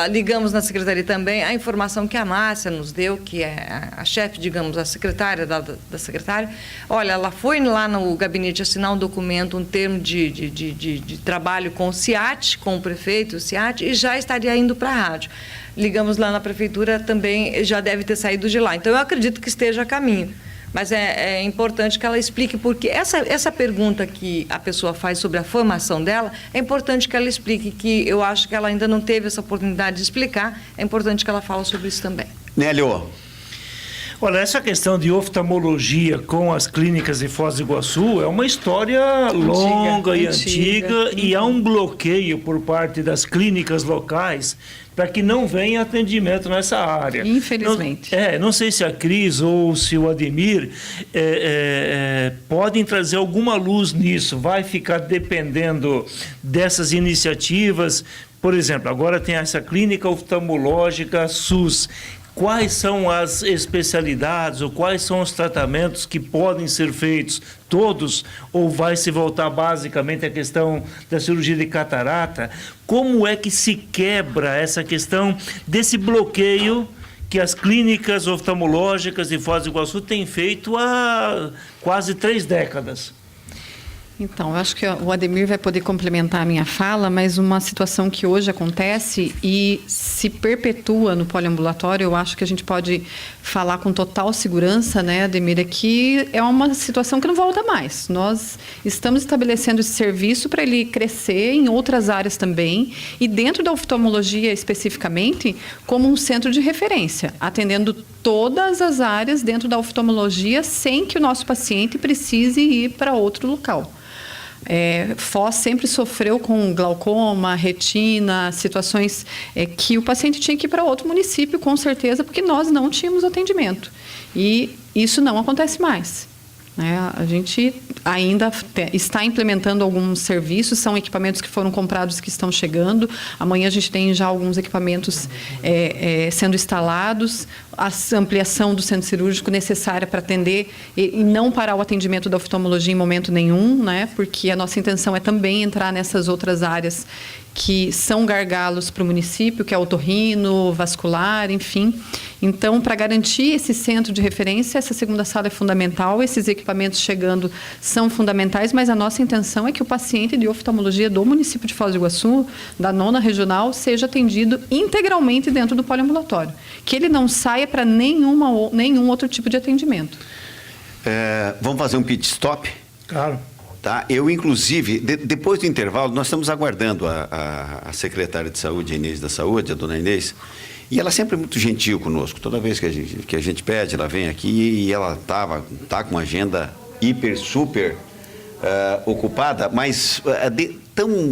Ligamos na secretaria também, a informação que a Márcia nos deu, que é a chefe, digamos, a secretária da secretária, olha, ela foi lá no gabinete assinar um documento, um termo de trabalho com o CIAT, com o prefeito, o CIAT, e já estaria indo para a rádio. Ligamos lá na prefeitura, também já deve ter saído de lá. Então, eu acredito que esteja a caminho. Mas é importante que ela explique, porque essa pergunta que a pessoa faz sobre a formação dela, é importante que ela explique, que eu acho que ela ainda não teve essa oportunidade de explicar, é importante que ela fale sobre isso também. Nélio. Olha, essa questão de oftalmologia com as clínicas em Foz do Iguaçu é uma história longa e antiga, e há um bloqueio por parte das clínicas locais para que não venha atendimento nessa área. Infelizmente. Não sei se a Cris ou se o Ademir podem trazer alguma luz nisso. Vai ficar dependendo dessas iniciativas. Por exemplo, agora tem essa clínica oftalmológica SUS. Quais são as especialidades ou quais são os tratamentos que podem ser feitos? Todos? Ou vai se voltar basicamente à questão da cirurgia de catarata? Como é que se quebra essa questão desse bloqueio que as clínicas oftalmológicas de Foz do Iguaçu têm feito há quase 3 décadas? Então, eu acho que o Ademir vai poder complementar a minha fala, mas uma situação que hoje acontece e se perpetua no poliambulatório, eu acho que a gente pode falar com total segurança, né, Ademir, é que é uma situação que não volta mais. Nós estamos estabelecendo esse serviço para ele crescer em outras áreas também, e dentro da oftalmologia especificamente, como um centro de referência, atendendo todas as áreas dentro da oftalmologia, sem que o nosso paciente precise ir para outro local. Foz sempre sofreu com glaucoma, retina, situações que o paciente tinha que ir para outro município, com certeza, porque nós não tínhamos atendimento. E isso não acontece mais. A gente ainda está implementando alguns serviços, são equipamentos que foram comprados que estão chegando. Amanhã a gente tem já alguns equipamentos sendo instalados, a ampliação do centro cirúrgico necessária para atender e não parar o atendimento da oftalmologia em momento nenhum, né? Porque a nossa intenção é também entrar nessas outras áreas que são gargalos para o município, que é otorrino, vascular, enfim. Então, para garantir esse centro de referência, essa segunda sala é fundamental, esses equipamentos chegando são fundamentais, mas a nossa intenção é que o paciente de oftalmologia do município de Foz do Iguaçu, da 9ª Regional, seja atendido integralmente dentro do poliambulatório, que ele não saia para nenhum outro tipo de atendimento. Vamos fazer um pit stop? Claro. Tá? Eu, inclusive, depois do intervalo, nós estamos aguardando a secretária de Saúde, a Inês da Saúde, a dona Inês, e ela sempre é muito gentil conosco. Toda vez que a gente pede, ela vem aqui e ela tá com uma agenda hiper, super ocupada, mas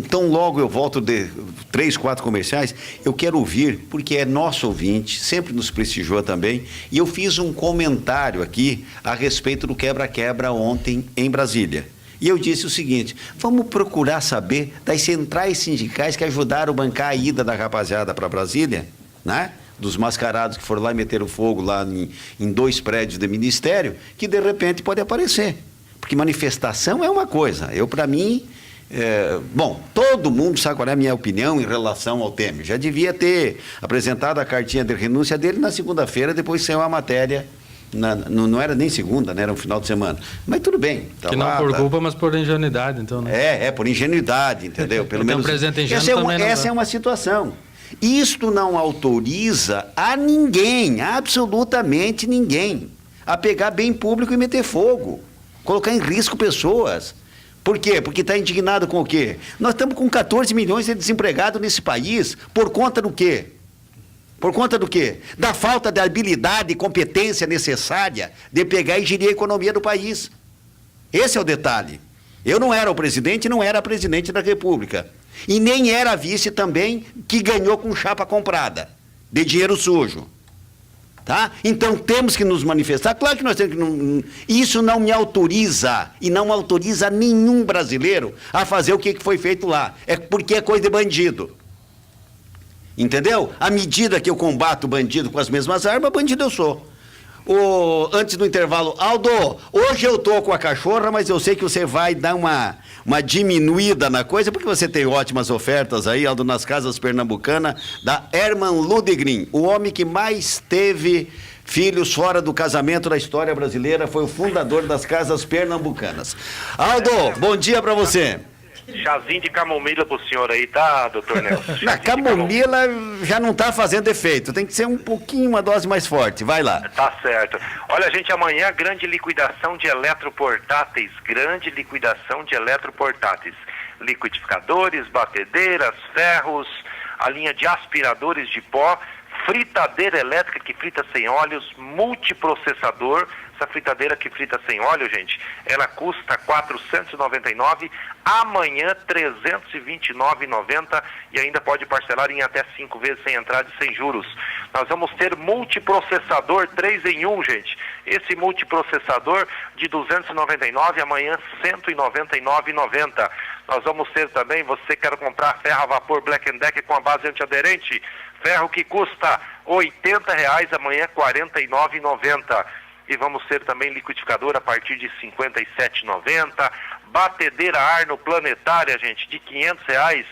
tão logo eu volto de 3, 4 comerciais, eu quero ouvir, porque é nosso ouvinte, sempre nos prestigiou também, e eu fiz um comentário aqui a respeito do quebra-quebra ontem em Brasília. E eu disse o seguinte: vamos procurar saber das centrais sindicais que ajudaram a bancar a ida da rapaziada para Brasília, né? Dos mascarados que foram lá e meteram fogo lá em 2 prédios do Ministério, que de repente pode aparecer. Porque manifestação é uma coisa. Para mim, bom, todo mundo sabe qual é a minha opinião em relação ao Temer. Já devia ter apresentado a cartinha de renúncia dele na segunda-feira, depois saiu a matéria. Não era nem segunda, né? Era um final de semana. Mas tudo bem. Tá que não lá, por culpa, mas por ingenuidade, então. Né? Por ingenuidade, entendeu? Pelo menos. Presente ingênuo essa é uma situação. Isto não autoriza a ninguém, absolutamente ninguém, a pegar bem público e meter fogo. Colocar em risco pessoas. Por quê? Porque está indignado com o quê? Nós estamos com 14 milhões de desempregados nesse país. Por conta do quê? Por conta do quê? Da falta de habilidade e competência necessária de pegar e gerir a economia do país. Esse é o detalhe. Eu não era o presidente, não era a presidente da República. E nem era a vice também, que ganhou com chapa comprada, de dinheiro sujo. Tá? Então temos que nos manifestar. Claro que nós temos que... Isso não me autoriza, e não autoriza nenhum brasileiro a fazer o que foi feito lá. É porque é coisa de bandido. Entendeu? À medida que eu combato bandido com as mesmas armas, bandido eu sou. Antes do intervalo, Aldo, hoje eu tô com a cachorra, mas eu sei que você vai dar uma diminuída na coisa, porque você tem ótimas ofertas aí, Aldo, nas casas pernambucanas, da Herman Ludegrin, o homem que mais teve filhos fora do casamento da história brasileira, foi o fundador das casas pernambucanas. Aldo, bom dia para você. Chazinho de camomila pro senhor aí, tá, doutor Nelson? Na camomila já não tá fazendo efeito, tem que ser um pouquinho, uma dose mais forte, vai lá. Tá certo. Olha, gente, amanhã grande liquidação de eletroportáteis, liquidificadores, batedeiras, ferros, a linha de aspiradores de pó, fritadeira elétrica que frita sem óleos, multiprocessador. Essa fritadeira que frita sem óleo, gente, ela custa R$ 499, amanhã R$ 329,90 e ainda pode parcelar em até 5 vezes sem entrada e sem juros. Nós vamos ter multiprocessador 3 em 1, gente. Esse multiprocessador de R$ 299, amanhã R$ 199,90. Nós vamos ter também, você quer comprar ferro a vapor Black & Decker com a base antiaderente, ferro que custa R$ 80, amanhã R$ 49,90. E vamos ter também liquidificador a partir de R$ 57,90. Batedeira Arno planetária, gente, de R$ 500,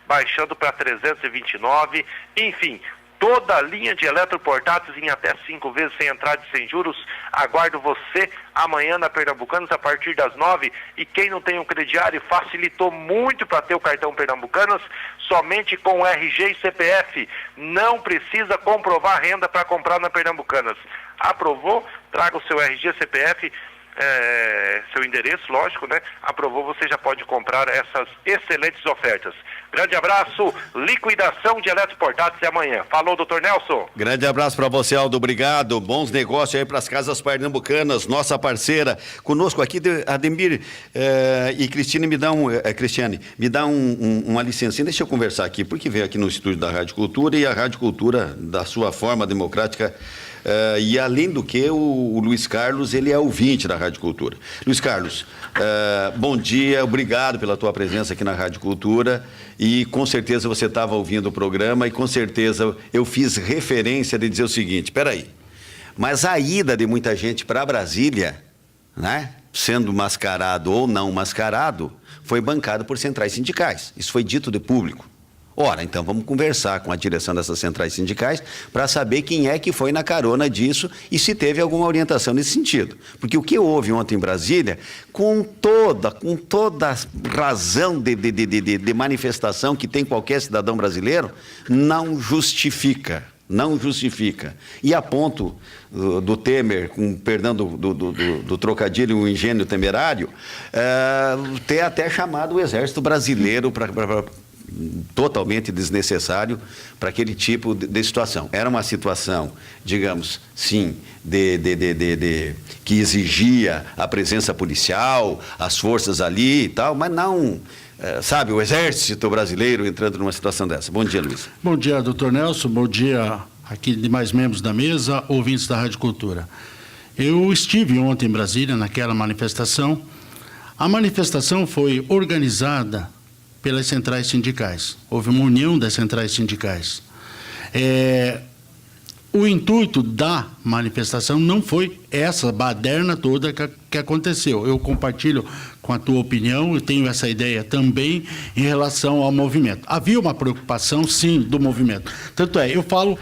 baixando para R$ 329. Enfim, toda a linha de eletroportáteis em até 5 vezes sem entrada e sem juros. Aguardo você amanhã na Pernambucanas a partir das 9. E quem não tem um crediário, facilitou muito para ter o cartão Pernambucanas, somente com RG e CPF. Não precisa comprovar renda para comprar na Pernambucanas. Aprovou? Traga o seu RG, CPF, seu endereço, lógico, né? Aprovou, você já pode comprar essas excelentes ofertas. Grande abraço, liquidação de eletroportáteis amanhã. Falou, doutor Nelson. Grande abraço para você, Aldo, obrigado. Bons negócios aí para as casas pernambucanas, nossa parceira. Conosco aqui, Ademir e Cristiane, me dá uma licencinha, deixa eu conversar aqui, porque veio aqui no estúdio da Rádio Cultura e a Rádio Cultura, da sua forma democrática, e além do que, o Luiz Carlos, ele é ouvinte da Rádio Cultura. Luiz Carlos, bom dia, obrigado pela tua presença aqui na Rádio Cultura, e com certeza você estava ouvindo o programa, e com certeza eu fiz referência de dizer o seguinte: peraí, mas a ida de muita gente para Brasília, né, sendo mascarado ou não mascarado, foi bancado por centrais sindicais, isso foi dito de público. Ora, então vamos conversar com a direção dessas centrais sindicais para saber quem é que foi na carona disso e se teve alguma orientação nesse sentido. Porque o que houve ontem em Brasília, com toda razão de manifestação que tem qualquer cidadão brasileiro, não justifica. Não justifica. E a ponto do Temer, com perdão do trocadilho, um engenho temerário, ter até chamado o Exército Brasileiro totalmente desnecessário para aquele tipo de situação. Era uma situação, digamos, sim, que exigia a presença policial, as forças ali e tal, mas não, sabe, o exército brasileiro entrando numa situação dessa. Bom dia, Luiz. Bom dia, doutor Nelson. Bom dia aqui demais membros da mesa, ouvintes da Rádio Cultura. Eu estive ontem em Brasília, naquela manifestação. A manifestação foi organizada pelas centrais sindicais. Houve uma união das centrais sindicais. O intuito da manifestação não foi essa baderna toda que aconteceu. Eu compartilho com a tua opinião, eu tenho essa ideia também em relação ao movimento. Havia uma preocupação, sim, do movimento. Tanto é, eu falo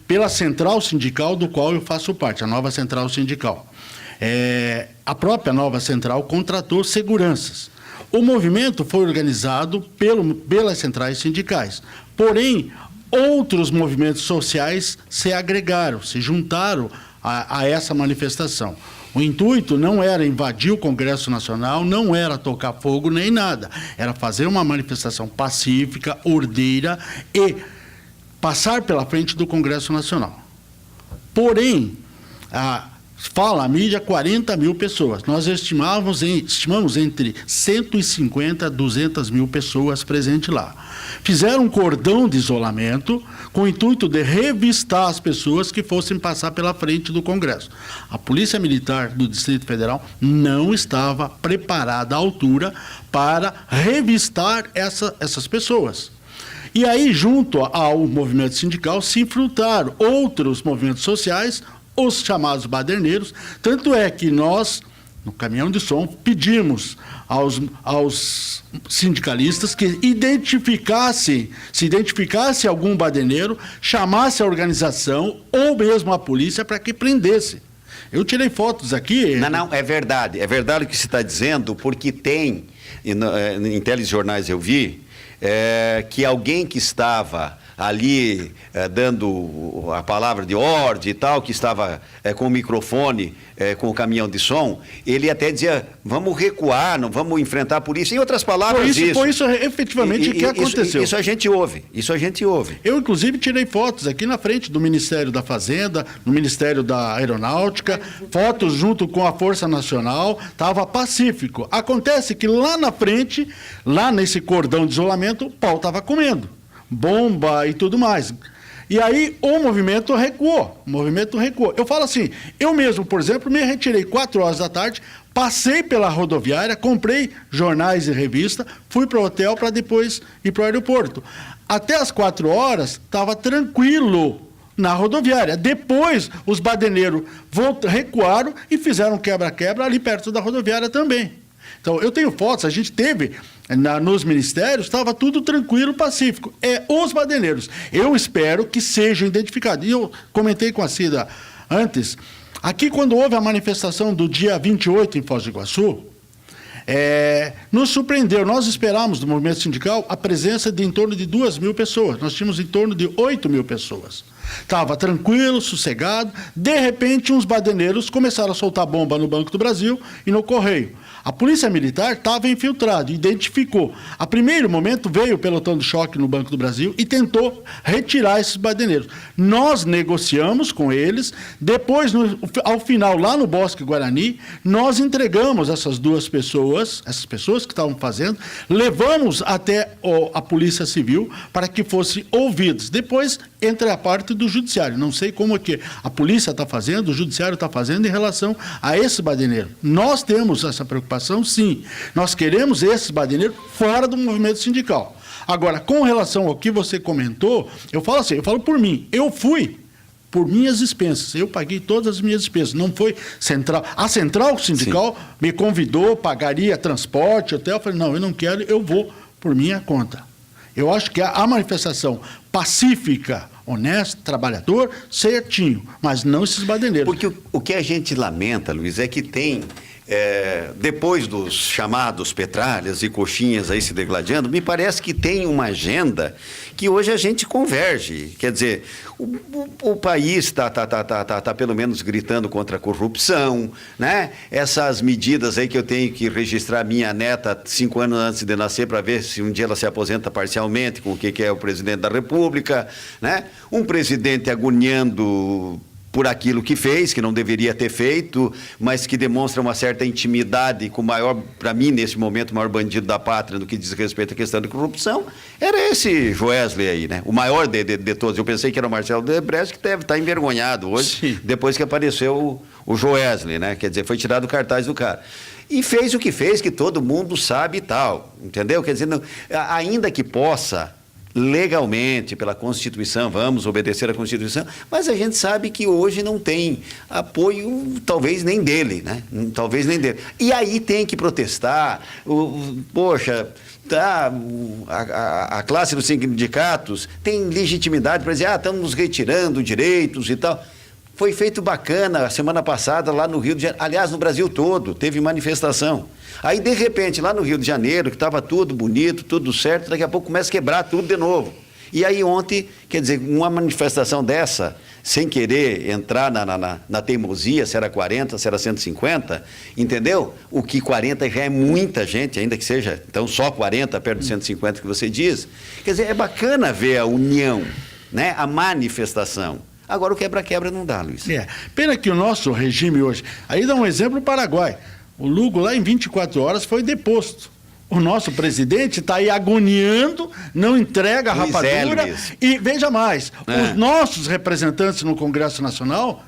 pela central sindical do qual eu faço parte, a nova central sindical. A própria nova central contratou seguranças. O movimento foi organizado pelas centrais sindicais. Porém, outros movimentos sociais se agregaram, se juntaram a essa manifestação. O intuito não era invadir o Congresso Nacional, não era tocar fogo nem nada. Era fazer uma manifestação pacífica, ordeira e passar pela frente do Congresso Nacional. Porém, fala a mídia 40 mil pessoas. Nós estimamos entre 150 a 200 mil pessoas presentes lá. Fizeram um cordão de isolamento com o intuito de revistar as pessoas que fossem passar pela frente do Congresso. A Polícia Militar do Distrito Federal não estava preparada à altura para revistar essas pessoas. E aí, junto ao movimento sindical, se infiltraram outros movimentos sociais, os chamados baderneiros. Tanto é que nós, no Caminhão de Som, pedimos aos sindicalistas que se identificasse algum baderneiro, chamasse a organização ou mesmo a polícia para que prendesse. Eu tirei fotos aqui. Não, é verdade o que você está dizendo, porque tem, em telejornais eu vi, que alguém que estava ali dando a palavra de ordem e tal, que estava com o microfone, com o caminhão de som, ele até dizia, vamos recuar, não vamos enfrentar a polícia. Em outras palavras, foi isso efetivamente que aconteceu. Isso a gente ouve, Eu, inclusive, tirei fotos aqui na frente do Ministério da Fazenda, no Ministério da Aeronáutica, fotos junto com a Força Nacional, estava pacífico. Acontece que lá na frente, lá nesse cordão de isolamento, o pau estava comendo. Bomba e tudo mais. E aí o movimento recuou. Eu falo assim, eu mesmo, por exemplo, me retirei 4 horas da tarde, passei pela rodoviária, comprei jornais e revista, fui para o hotel para depois ir para o aeroporto. Até as 4 horas estava tranquilo na rodoviária. Depois os baderneiros recuaram e fizeram quebra-quebra ali perto da rodoviária também. Então, eu tenho fotos, a gente teve nos ministérios, estava tudo tranquilo, pacífico. Os baderneiros. Eu espero que sejam identificados. E eu comentei com a Cida antes, aqui quando houve a manifestação do dia 28 em Foz do Iguaçu, nos surpreendeu. Nós esperávamos do movimento sindical a presença de em torno de 2.000 pessoas. Nós tínhamos em torno de 8.000 pessoas. Estava tranquilo, sossegado. De repente, uns baderneiros começaram a soltar bomba no Banco do Brasil e no Correio. A Polícia Militar estava infiltrada, identificou. A primeiro momento veio o pelotão de choque no Banco do Brasil e tentou retirar esses baderneiros. Nós negociamos com eles, depois, ao final, lá no Bosque Guarani, nós entregamos essas pessoas que estavam fazendo, levamos até a Polícia Civil para que fossem ouvidos. Depois entra a parte do Judiciário. Não sei como é que a polícia está fazendo, o Judiciário está fazendo em relação a esse baderneiro. Nós temos essa preocupação, sim. Nós queremos esses baderneiros fora do movimento sindical. Agora, com relação ao que você comentou, eu falo por mim. Eu fui por minhas expensas. Eu paguei todas as minhas expensas. Não foi central. A central sindical me convidou, pagaria transporte, hotel. Eu falei, não, eu não quero, eu vou por minha conta. Eu acho que a manifestação pacífica, honesta, trabalhador, certinho, mas não esses baderneiros. Porque o que a gente lamenta, Luiz, é que tem depois dos chamados petralhas e coxinhas aí se degladiando, me parece que tem uma agenda que hoje a gente converge. Quer dizer, o país está pelo menos gritando contra a corrupção, né? Essas medidas aí que eu tenho que registrar minha neta 5 anos antes de nascer para ver se um dia ela se aposenta parcialmente com o que é o presidente da República, né? Um presidente agoniando por aquilo que fez, que não deveria ter feito, mas que demonstra uma certa intimidade com o maior, para mim, nesse momento, o maior bandido da pátria no que diz respeito à questão de corrupção, era esse Joesley aí, né? O maior de todos. Eu pensei que era o Marcelo Debrecht, que deve estar envergonhado hoje, sim, depois que apareceu o Joesley, né? Quer dizer, foi tirado o cartaz do cara. E fez o que fez, que todo mundo sabe e tal, entendeu? Quer dizer, não, ainda que possa legalmente, pela Constituição, vamos obedecer à Constituição, mas a gente sabe que hoje não tem apoio, talvez nem dele, né? Talvez nem dele. E aí tem que protestar, poxa, a classe dos sindicatos tem legitimidade para dizer, estamos nos retirando direitos e tal. Foi feito bacana a semana passada lá no Rio de Janeiro, aliás, no Brasil todo, teve manifestação. Aí, de repente, lá no Rio de Janeiro, que estava tudo bonito, tudo certo, daqui a pouco começa a quebrar tudo de novo. E aí ontem, quer dizer, uma manifestação dessa, sem querer entrar na teimosia, se era 40, se era 150, entendeu? O que 40 já é muita gente, ainda que seja, então, só 40 perto de 150 que você diz. Quer dizer, é bacana ver a união, né? A manifestação. Agora o quebra-quebra não dá, Luiz. Pena que o nosso regime hoje... Aí dá um exemplo o Paraguai. O Lugo lá em 24 horas foi deposto. O nosso presidente está aí agoniando, não entrega a rapadura. E veja mais, os nossos representantes no Congresso Nacional,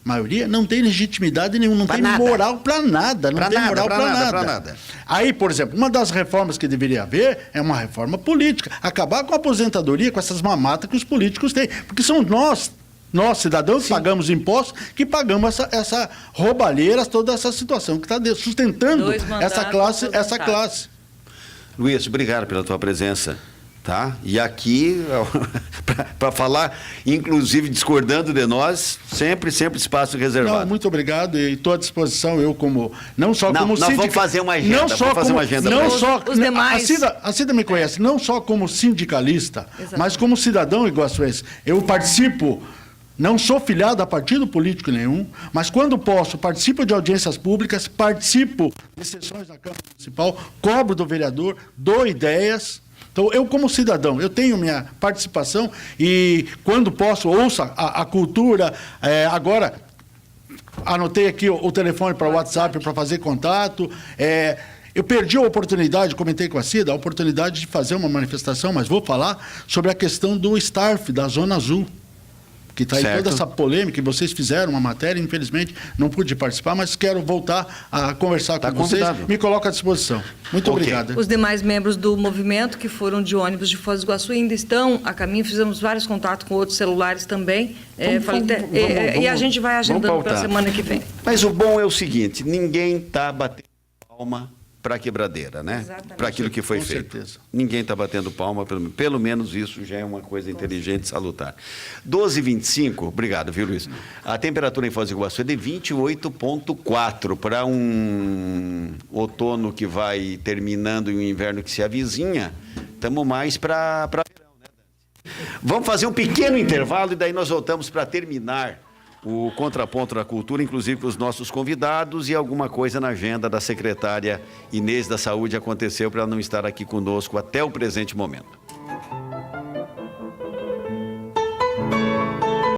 a maioria, não tem legitimidade nenhuma, não tem moral para nada. Não tem moral para nada. Aí, por exemplo, uma das reformas que deveria haver é uma reforma política. Acabar com a aposentadoria, com essas mamatas que os políticos têm. Porque são nós cidadãos, sim, pagamos impostos, que pagamos essa roubalheira, toda essa situação que está sustentando essa classe. Luiz, obrigado pela tua presença, tá? E aqui, para falar, inclusive discordando de nós, sempre espaço reservado. Não, muito obrigado e estou à disposição, eu como, não só como sindicalista. Nós vamos fazer uma agenda, os demais. A Cida me conhece, não só como sindicalista, mas como cidadão iguaçuense. Eu participo. Não sou filiado a partido político nenhum, mas quando posso, participo de audiências públicas, participo de sessões da Câmara Municipal, cobro do vereador, dou ideias. Então, eu como cidadão, eu tenho minha participação e quando posso, ouço a cultura. Agora, anotei aqui o telefone para o WhatsApp para fazer contato. Eu perdi a oportunidade, comentei com a Cida, a oportunidade de fazer uma manifestação, mas vou falar sobre a questão do STARF, da Zona Azul. Que está aí toda essa polêmica, e vocês fizeram uma matéria, infelizmente não pude participar, mas quero voltar a conversar com vocês. Me coloco à disposição. Muito obrigado. Os demais membros do movimento que foram de ônibus de Foz do Iguaçu ainda estão a caminho, fizemos vários contatos com outros celulares também, e a gente vai agendando para a semana que vem. Mas o bom é o seguinte, ninguém está batendo palma para a quebradeira, né? Para aquilo que foi feito. Certeza. Ninguém está batendo palma, pelo menos isso já é uma coisa inteligente e salutar. 12h25, obrigado, viu, Luiz? A temperatura em Foz do Iguaçu é de 28,4 para um outono que vai terminando e um inverno que se avizinha, estamos mais para verão, né, Dante? Vamos fazer um pequeno intervalo e daí nós voltamos para terminar o Contraponto da Cultura, inclusive com os nossos convidados, e alguma coisa na agenda da secretária Inês da Saúde aconteceu para ela não estar aqui conosco até o presente momento.